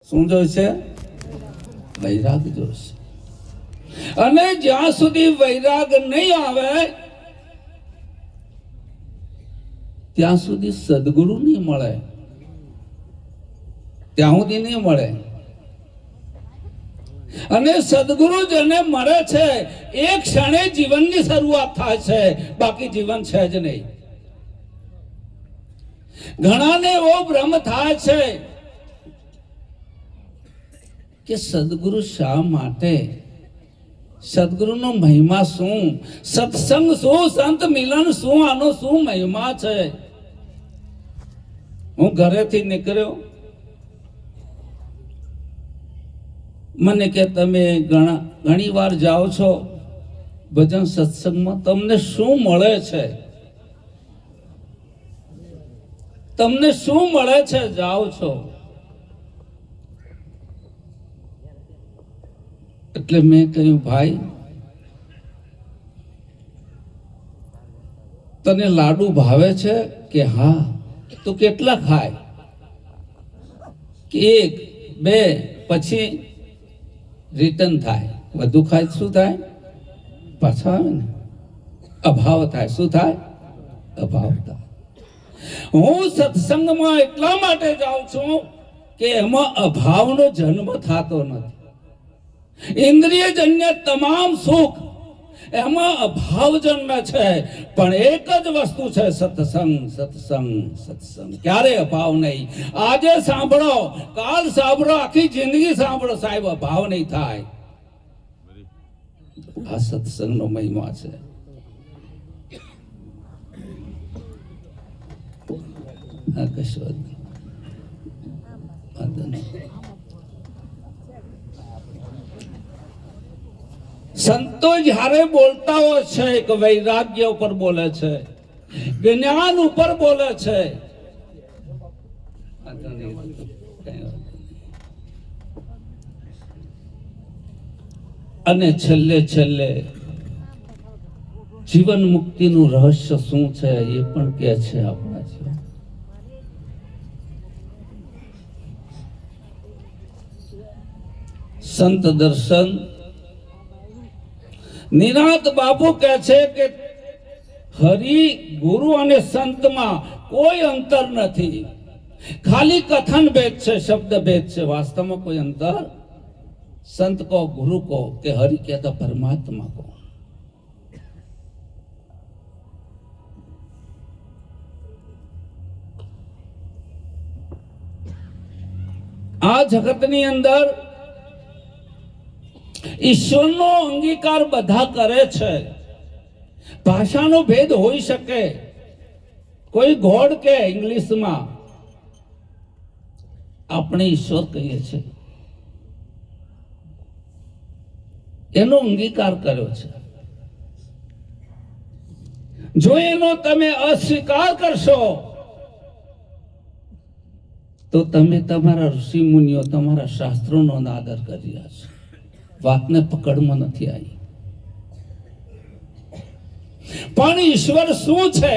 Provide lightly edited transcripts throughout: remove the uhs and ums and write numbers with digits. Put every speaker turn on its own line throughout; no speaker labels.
શું જોઈશે? વૈરાગ જોઈશે. અને જ્યાં સુધી વૈરાગ નહીં આવે ત્યાં સુધી સદગુરુ નહીં મળે, ત્યાં સુધી નહીં મળે. અને સદગુરુ જેને મળે છે એ ક્ષણે જીવનની શરૂઆત થાય છે, બાકી જીવન છે જ નહીં. ઘણાને એવો ભ્રમ થાય છે કે સદગુરુ શા માટે, સદગુરુનો મહિમા શું, સત્સંગ શું, સંત મિલન શું, આનો શું મહિમા છે. હું ઘરેથી નીકળ્યો, મને કે તમે ઘણી વાર જાઓ છો ભજન સત્સંગમાં, તમને શું મળે છે, તમને શું મળે છે, જાઓ છો. એટલે મેં કહ્યું, ભાઈ તને લાડુ ભાવે છે કે હા? તો કેટલા ખાય? કે 1 2 પછી રિટર્ન થાય. વધુ ખાય શું થાય? પાછા આવે ને, અભાવ થાય. શું થાય? અભાવ થાય. હું સત્સંગમાં એટલા માટે જાઉં છું કે એમાં અભાવનો જન્મ થતો નથી. ઇન્દ્રિયજન્ય તમામ સુખ એમાં અભાવ જન્મે છે, પણ એક જ વસ્તુ છે, સત્સંગ સત્સંગ સત્સંગ. ક્યારે અભાવ નહીં. આજે સાંભળો, કાલ સાંભળો, આખી જિંદગી સાંભળો, સાહેબ અભાવ નહીં થાય. આ સત્સંગનો મહિમા છે. આ કશું સંતો જ્યારે બોલતા હોય છે કે વૈરાગ્ય ઉપર બોલે છે, જ્ઞાન ઉપર બોલે છે, અને છેલ્લે છેલ્લે જીવન મુક્તિનું રહસ્ય શું છે એ પણ કહે છે આપણા જીવન. સંત દર્શન નિરાંત બાપુ કહે છે કે હરિ, ગુરુ અને સંતમાં કોઈ અંતર નથી, ખાલી કથન ભેદ છે, શબ્દ ભેદ છે. વાસ્તવમાં કોઈ અંતર, સંત કો, ગુરુ કો કે હરિ કે તો પરમાત્મા કો. આ જગતની અંદર ઈશ્વરનો અંગીકાર બધા કરે છે. ભાષાનો ભેદ હોઈ શકે, કોઈ ગોડ કે ઇંગ્લિશમાં, આપણે ઈશ્વર કહીએ છીએ, એનો અંગીકાર કર્યો છે. જો એનો તમે અસ્વીકાર કરશો તો તમે તમારા ઋષિ મુનિઓ, તમારા શાસ્ત્રોનો આદર કરી રહ્યા છો. વાતને પકડમાં નથી આવી. પણ ઈશ્વર શું છે?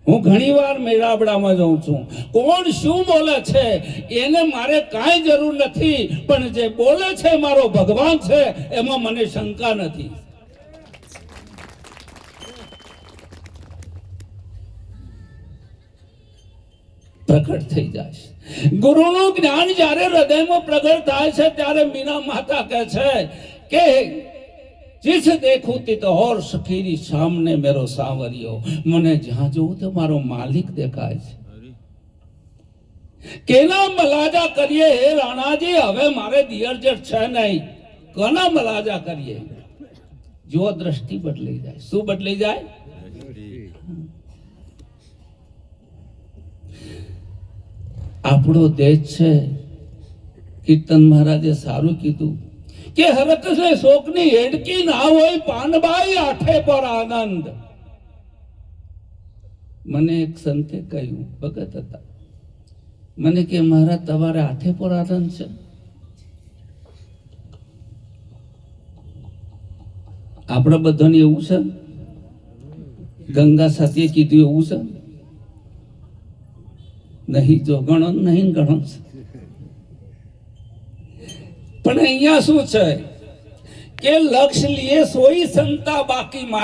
હું ઘણી વાર મેળાવડામાં જાઉં છું, કોણ શું બોલે છે એને મારે કાંઈ જરૂર નથી, પણ જે બોલે છે મારો ભગવાન છે એમાં મને શંકા નથી. પ્રકટ થઈ જાય છે. ગુરુનું જ્ઞાન જ્યારે હૃદયમાં પ્રગટ થાય છે ત્યારે મીના માતા કહે છે કે जिस देखूं तित और सखीरी सामने मेरो सांवरियो. મને જ્યાં જોઉં તો મારો માલિક દેખાય છે. કેના મલાજા કરીએ હે રાણાજી, હવે મારે દિયર જેઠ છે નહીં, કોના મલાજા કરીએ? જો દ્રષ્ટિ બદલાઈ જાય. શું બદલાઈ જાય? આપણો દેશ છે, કીર્તન મહારાજે સારું કીધું કે હરક સે શોકની હેડકી ના હોય, પાનબાઈ આઠે પર આનંદ. મને એક સંતે કહ્યું, ભગત હતા, મને કે મારા તમારે આઠે પર આનંદ છે? આપણે બધાને એવું છે? ગંગા સાથે કીધું એવું છે? નહીં જો ગણો, નહીં ગણો. પણ અહીંયા શું છે કે લક્ષ લીએ સોઈ સંતા બાકી માયા